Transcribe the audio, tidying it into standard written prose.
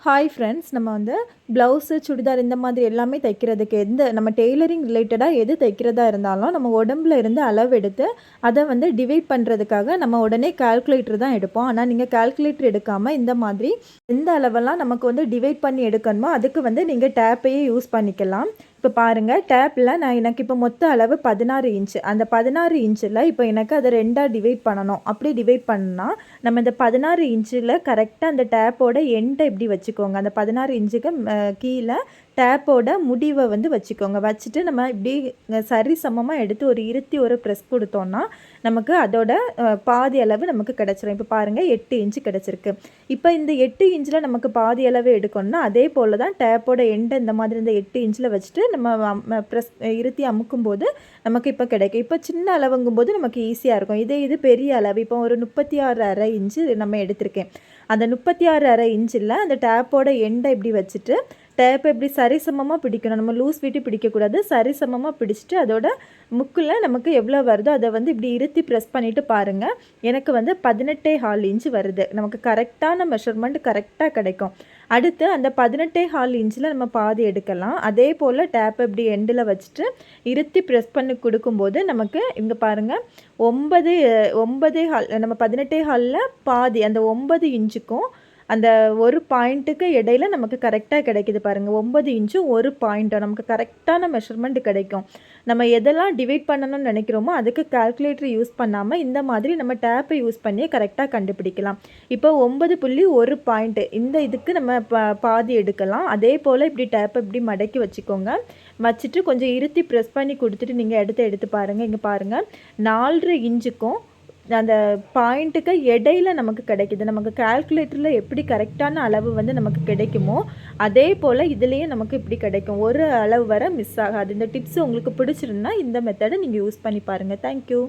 Hi friends, நம்ம வந்து blouse, churidar இந்த மாதிரி எல்லாமே தைக்கிறதுக்கு நம்ம டெய்லரிங் ரிலேட்டடாக எது தைக்கிறதா இருந்தாலும் நம்ம உடம்புல இருந்து அளவு எடுத்து அதை வந்து டிவைட் பண்ணுறதுக்காக நம்ம உடனே கால்குலேட்டர் தான் எடுப்போம். ஆனால் நீங்கள் கால்குலேட்டர் எடுக்காமல் இந்த மாதிரி எந்த அளவெல்லாம் நமக்கு வந்து டிவைட் பண்ணி எடுக்கணுமோ அதுக்கு வந்து நீங்கள் டேப்பையே யூஸ் பண்ணிக்கலாம். இப்போ பாருங்கள், டேப்பில் எனக்கு இப்போ மொத்த அளவு 16 இன்ச்சு. அந்த 16 இன்ச்சில் இப்போ எனக்கு அதை 2ஆக டிவைட் பண்ணணும். அப்படி டிவைட் பண்ணால் நம்ம இந்த 16 இன்ச்சில் கரெக்டாக அந்த டேப்போட எண்டை இப்படி வச்சுக்கோங்க. அந்த 16 இன்ச்சுக்கு கீழே டேப்போட முடிவை வந்து வச்சுக்கோங்க. வச்சுட்டு நம்ம இப்படி சரி சமமாக எடுத்து ஒரு ப்ரெஸ் கொடுத்தோன்னா நமக்கு அதோட பாதி அளவு நமக்கு கிடச்சிரும். இப்போ பாருங்கள், 8 இன்ச்சு கிடச்சிருக்கு. இப்போ இந்த 8 இன்ச்சில் நமக்கு பாதி அளவு எடுக்கணும்னா அதே போல் தான் டேப்போட எண்டை இந்த மாதிரி இந்த 8 இன்ச்சில் வச்சுட்டு நம்ம ப்ரெஸ் அமுக்கும் போது நமக்கு இப்போ கிடைக்கும். இப்போ சின்ன அளவுங்கும்போது நமக்கு ஈஸியாக இருக்கும். இது பெரிய அளவு. இப்போ ஒரு 36.5 இன்ச்சு நம்ம எடுத்திருக்கேன். அந்த 36.5 இன்ச்சில் அந்த டேப்போட எண்டை இப்படி வச்சுட்டு டேப்பை இப்படி சரிசமமாக பிடிக்கணும். நம்ம லூஸ் விட்டு பிடிக்கக்கூடாது. சரிசமமாக பிடிச்சிட்டு அதோட முக்கில் நமக்கு எவ்வளோ வருதோ அதை வந்து இப்படி ப்ரெஸ் பண்ணிவிட்டு பாருங்கள். எனக்கு வந்து 18.4 இன்ச்சு வருது. நமக்கு கரெக்டான மெஷர்மெண்ட் கரெக்டாக கிடைக்கும். அடுத்து அந்த 18.4 இன்ச்சில் நம்ம பாதி எடுக்கலாம். அதே போல் டேப்பை இப்படி எண்டில் வச்சுட்டு ப்ரெஸ் பண்ணி கொடுக்கும்போது நமக்கு இங்கே பாருங்கள் 9.4 நம்ம 18.4ல் பாதி அந்த 9 இன்ச்சுக்கும் அந்த ஒரு பாயிண்ட்டுக்கு இடையில நமக்கு கரெக்டாக கிடைக்கிது பாருங்கள். 9 இன்ச்சும் ஒரு பாயிண்ட்டும் நமக்கு கரெக்டான மெஷர்மெண்ட் கிடைக்கும். நம்ம எதெல்லாம் டிவைட் பண்ணணும்னு நினைக்கிறோமோ அதுக்கு கால்குலேட்டர் யூஸ் பண்ணாமல் இந்த மாதிரி நம்ம டேப்பை யூஸ் பண்ணி கரெக்டாக கண்டுபிடிக்கலாம். இப்போ 9.1 பாயிண்ட்டு இந்த இதுக்கு நம்ம பாதி எடுக்கலாம். அதே போல் இப்படி டேப்பை இப்படி மடக்கி வச்சுக்கோங்க. வச்சுட்டு கொஞ்சம் ப்ரெஸ் பண்ணி கொடுத்துட்டு நீங்கள் எடுத்து பாருங்கள். இங்கே பாருங்கள், 4.5 இன்ச்சுக்கும் அந்த பாயிண்ட்டுக்கு இடையில நமக்கு கிடைக்கிது. நமக்கு கால்குலேட்டரில் எப்படி கரெக்டான அளவு வந்து நமக்கு கிடைக்குமோ அதே போல் இதுலேயும் நமக்கு இப்படி கிடைக்கும். ஒரு அளவு வர மிஸ் ஆகாது. இந்த டிப்ஸ் உங்களுக்கு பிடிச்சிருந்தா இந்த மெத்தடை நீங்கள் யூஸ் பண்ணி பாருங்கள். தேங்க்யூ.